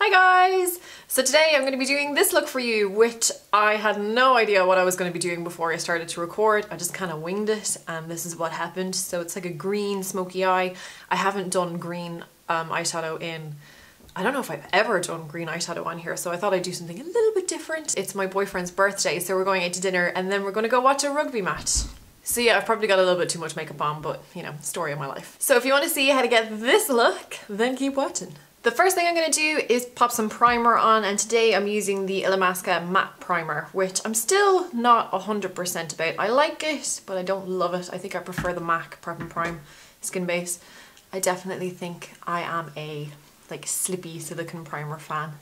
Hi guys! So today I'm going to be doing this look for you, which I had no idea what I was going to be doing before I started to record. I just kind of winged it and this is what happened. So it's like a green smoky eye. I haven't done green eyeshadow in, I don't know if I've ever done green eyeshadow on here, so I thought I'd do something a little bit different. It's my boyfriend's birthday, so we're going out to dinner and then we're going to go watch a rugby match. So yeah, I've probably got a little bit too much makeup on, but you know, story of my life. So if you want to see how to get this look, then keep watching. The first thing I'm going to do is pop some primer on, and today I'm using the Illamasqua matte primer, which I'm still not 100% about. I like it, but I don't love it. I think I prefer the MAC Prep and Prime Skin Base. I definitely think I am a like slippy silicone primer fan.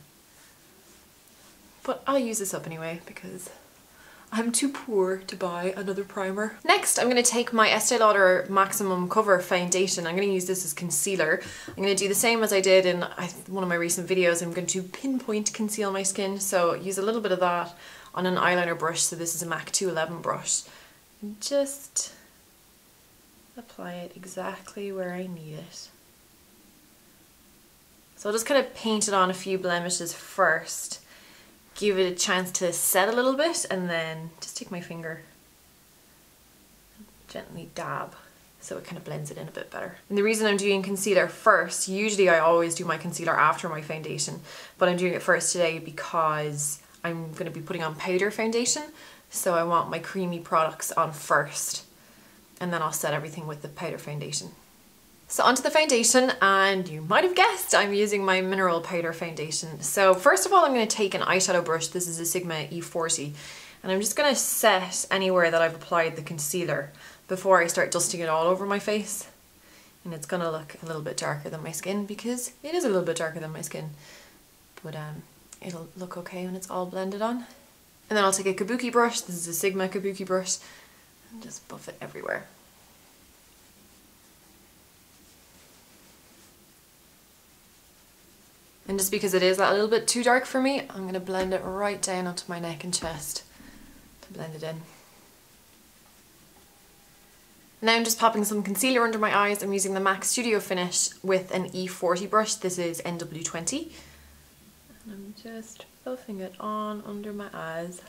But I'll use this up anyway because I'm too poor to buy another primer. Next, I'm going to take my Estee Lauder Maximum Cover Foundation. I'm going to use this as concealer. I'm going to do the same as I did in one of my recent videos. I'm going to pinpoint conceal my skin. So use a little bit of that on an eyeliner brush. So this is a MAC 211 brush. And just apply it exactly where I need it. So I'll just kind of paint it on a few blemishes first. Give it a chance to set a little bit and then just take my finger and gently dab so it kind of blends it in a bit better. And the reason I'm doing concealer first, usually I always do my concealer after my foundation, but I'm doing it first today because I'm going to be putting on powder foundation, so I want my creamy products on first and then I'll set everything with the powder foundation. So onto the foundation, and you might have guessed I'm using my mineral powder foundation. So first of all, I'm going to take an eyeshadow brush. This is a Sigma E40, and I'm just going to set anywhere that I've applied the concealer before I start dusting it all over my face. And it's going to look a little bit darker than my skin because it is a little bit darker than my skin, but it'll look okay when it's all blended on. And then I'll take a kabuki brush. This is a Sigma kabuki brush, and just buff it everywhere. And just because it is that little bit too dark for me, I'm going to blend it right down onto my neck and chest to blend it in. Now I'm just popping some concealer under my eyes. I'm using the MAC Studio Finish with an E40 brush. This is NW20. And I'm just buffing it on under my eyes.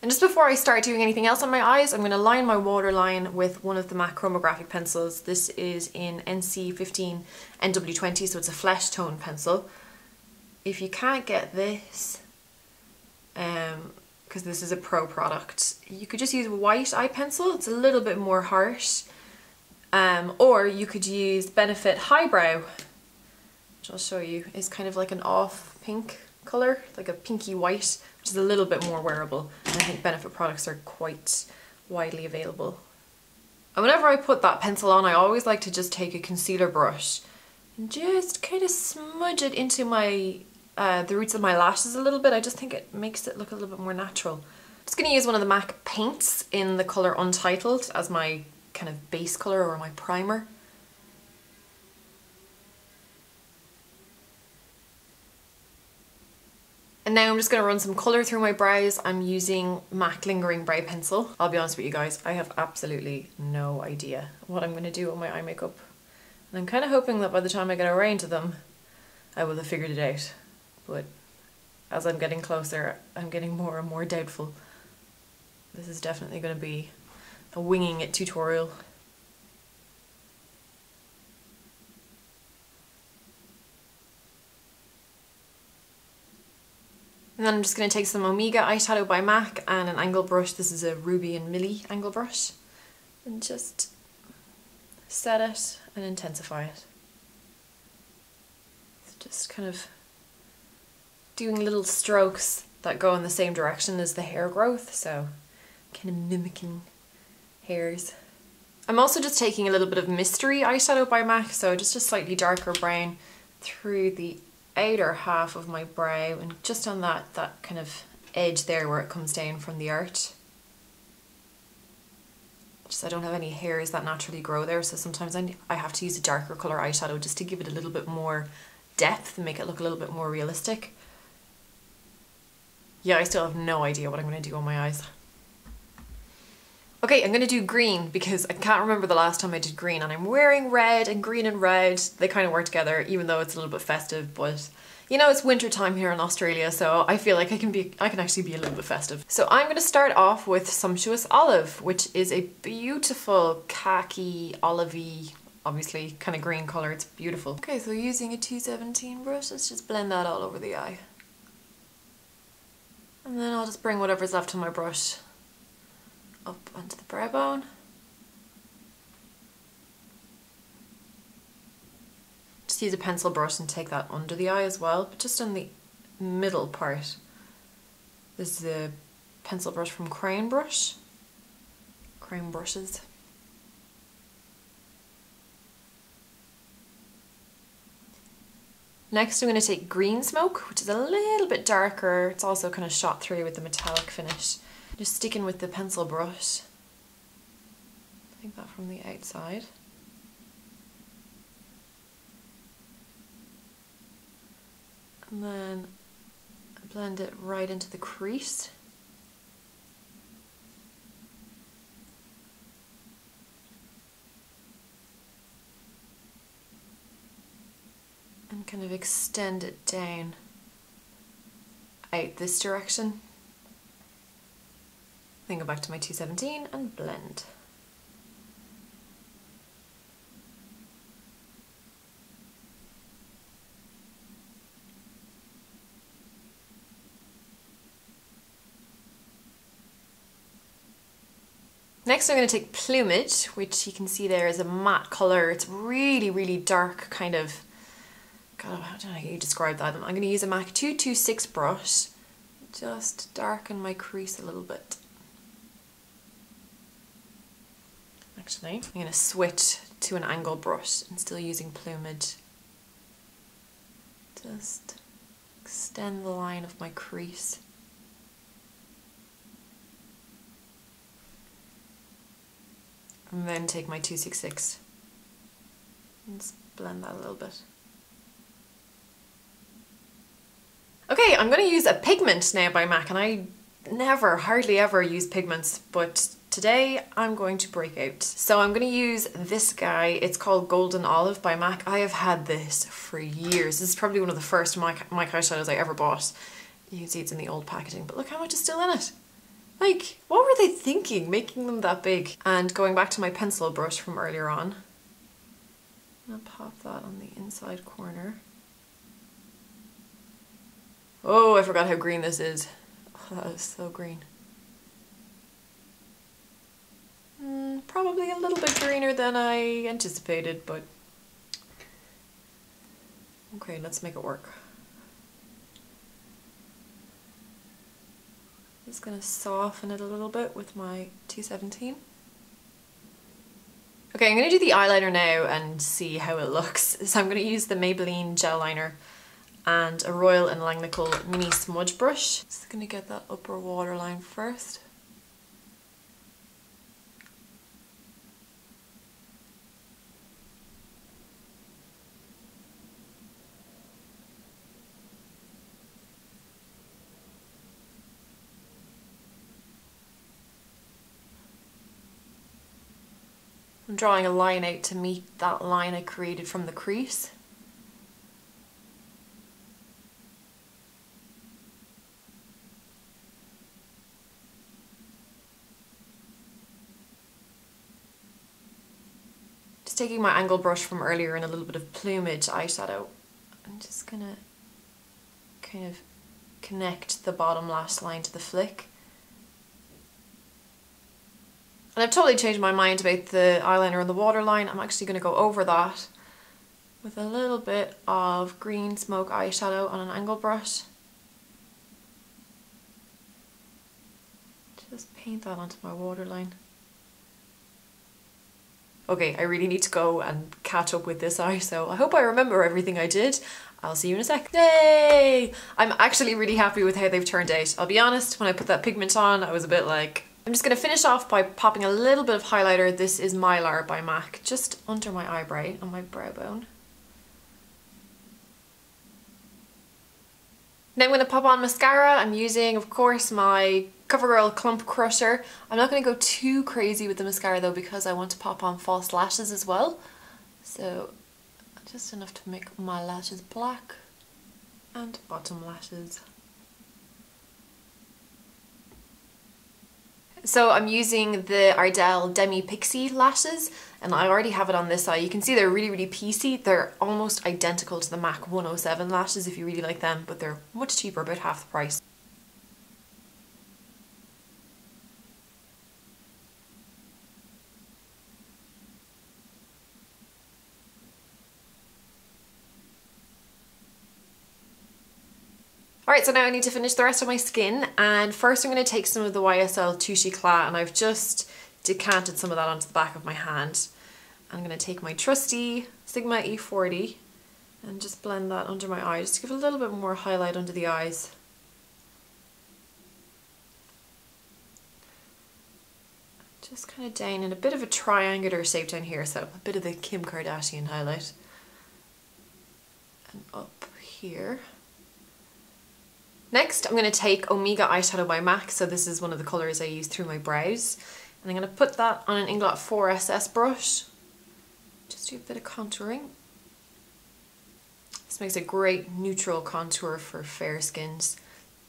And just before I start doing anything else on my eyes, I'm going to line my waterline with one of the MAC chromographic pencils. This is in NC15 NW20, so it's a flesh tone pencil. If you can't get this, because this is a pro product, you could just use a white eye pencil. It's a little bit more harsh. Or you could use Benefit Highbrow, which I'll show you, is kind of like an off pink colour, like a pinky white, which is a little bit more wearable. And I think Benefit products are quite widely available. And whenever I put that pencil on, I always like to just take a concealer brush and just kind of smudge it into my the roots of my lashes a little bit. I just think it makes it look a little bit more natural. I'm just going to use one of the MAC paints in the colour Untitled as my kind of base colour or my primer. And now I'm just going to run some colour through my brows. I'm using MAC Lingering Brow Pencil. I'll be honest with you guys, I have absolutely no idea what I'm going to do with my eye makeup. And I'm kind of hoping that by the time I get around to them, I will have figured it out. But as I'm getting closer, I'm getting more and more doubtful. This is definitely going to be a winging it tutorial. And then I'm just going to take some Omega eyeshadow by MAC and an angle brush. This is a Ruby and Millie angle brush. And just set it and intensify it. It's just kind of doing little strokes that go in the same direction as the hair growth. So kind of mimicking hairs. I'm also just taking a little bit of Mystery eyeshadow by MAC. So just a slightly darker brown through the outer half of my brow and just on that kind of edge there where it comes down from the arch. Just I don't have any hairs that naturally grow there, so sometimes I have to use a darker colour eyeshadow just to give it a little bit more depth and make it look a little bit more realistic. Yeah, I still have no idea what I'm going to do on my eyes. Okay, I'm gonna do green because I can't remember the last time I did green, and I'm wearing red, and green and red, they kind of work together even though it's a little bit festive, but you know, it's winter time here in Australia, so I feel like I can actually be a little bit festive. So I'm gonna start off with Sumptuous Olive, which is a beautiful khaki, olivey, obviously kind of green color. It's beautiful. Okay, so using a 217 brush, let's just blend that all over the eye. And then I'll just bring whatever's left on my brush up onto the brow bone. Just use a pencil brush and take that under the eye as well, but just on the middle part. This is a pencil brush from Crayon Brushes. Next I'm going to take GreenSmoke, which is a little bit darker. It's also kind of shot through with the metallic finish. Just sticking with the pencil brush. Take that from the outside. And then blend it right into the crease. And kind of extend it down out this direction. Then go back to my 217 and blend. Next I'm going to take Plumage, which you can see there is a matte colour. It's really, really dark kind of, God, I don't know how you describe that. I'm going to use a MAC 226 brush, just darken my crease a little bit. Actually, I'm going to switch to an angle brush and still using Plumage. Just extend the line of my crease. And then take my 266 and just blend that a little bit. Okay, I'm going to use a pigment now by MAC, and I hardly ever use pigments, but today I'm going to break out. So I'm going to use this guy. It's called Golden Olive by MAC. I have had this for years. This is probably one of the first MAC eyeshadows I ever bought. You can see it's in the old packaging, but look how much is still in it. Like, what were they thinking, making them that big? And going back to my pencil brush from earlier on, I'm gonna pop that on the inside corner. Oh, I forgot how green this is. Oh, that is so green. Probably a little bit greener than I anticipated, but okay, let's make it work. Just gonna soften it a little bit with my 217. Okay, I'm gonna do the eyeliner now and see how it looks. So I'm gonna use the Maybelline Gel Liner and a Royal and Langnickel mini smudge brush. Just gonna get that upper waterline first. I'm drawing a line out to meet that line I created from the crease. Just taking my angle brush from earlier and a little bit of Plumage eyeshadow. I'm just gonna kind of connect the bottom lash line to the flick. And I've totally changed my mind about the eyeliner and the waterline. I'm actually going to go over that with a little bit of GreenSmoke eyeshadow on an angle brush. Just paint that onto my waterline. Okay, I really need to go and catch up with this eye, so I hope I remember everything I did. I'll see you in a sec. Yay! I'm actually really happy with how they've turned out. I'll be honest, when I put that pigment on, I was a bit like... I'm just going to finish off by popping a little bit of highlighter. This is Mylar by MAC, just under my eyebrow and my brow bone. Now I'm going to pop on mascara. I'm using, of course, my CoverGirl Clump Crusher. I'm not going to go too crazy with the mascara though because I want to pop on false lashes as well. So just enough to make my lashes black and bottom lashes. So I'm using the Ardell Demi Pixie lashes and I already have it on this eye. You can see they're really, really piecey. They're almost identical to the MAC 107 lashes if you really like them, but they're much cheaper, about half the price. Alright, so now I need to finish the rest of my skin, and first I'm going to take some of the YSL Touche Eclat, and I've just decanted some of that onto the back of my hand. I'm going to take my trusty Sigma E40 and just blend that under my eye, just to give a little bit more highlight under the eyes. Just kind of down in a bit of a triangular shape down here, so a bit of the Kim Kardashian highlight. And up here. Next, I'm going to take Omega Eyeshadow by MAC, so this is one of the colours I use through my brows. And I'm going to put that on an Inglot 4SS brush. Just do a bit of contouring. This makes a great neutral contour for fair skins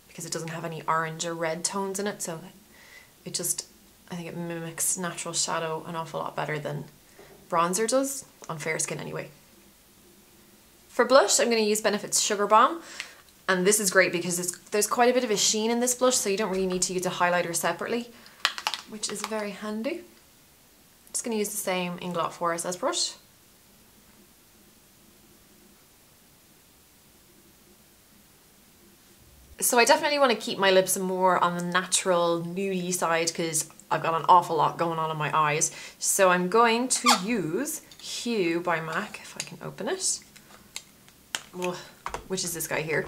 because it doesn't have any orange or red tones in it, so it just, I think it mimics natural shadow an awful lot better than bronzer does, on fair skin anyway. For blush, I'm going to use Benefit's Sugar Bomb. And this is great because there's quite a bit of a sheen in this blush, so you don't really need to use a highlighter separately, which is very handy. I'm just going to use the same Inglot 4SS brush. So I definitely want to keep my lips more on the natural nudie side because I've got an awful lot going on in my eyes. So I'm going to use Hue by MAC, if I can open it, which is this guy here.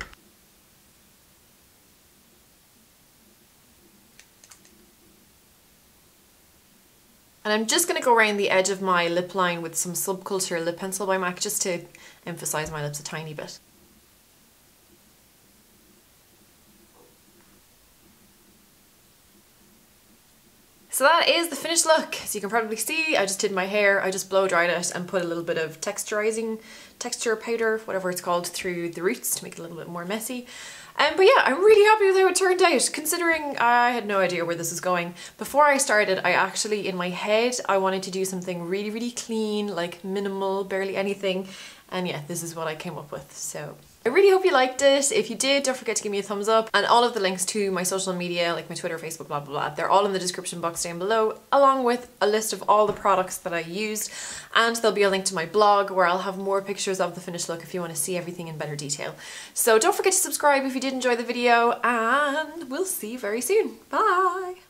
And I'm just going to go around the edge of my lip line with some Subculture lip pencil by MAC just to emphasise my lips a tiny bit. So that is the finished look. As you can probably see, I just did my hair, I just blow dried it and put a little bit of texture powder, whatever it's called, through the roots to make it a little bit more messy. But yeah, I'm really happy with how it turned out, considering I had no idea where this was going. Before I started, I actually, in my head, I wanted to do something really, really clean, like minimal, barely anything. And yeah, this is what I came up with, so. I really hope you liked it. If you did, don't forget to give me a thumbs up, and all of the links to my social media, like my Twitter, Facebook, blah, blah, blah, they're all in the description box down below, along with a list of all the products that I used, and there'll be a link to my blog where I'll have more pictures of the finished look if you want to see everything in better detail. So don't forget to subscribe if you did enjoy the video, and we'll see you very soon. Bye!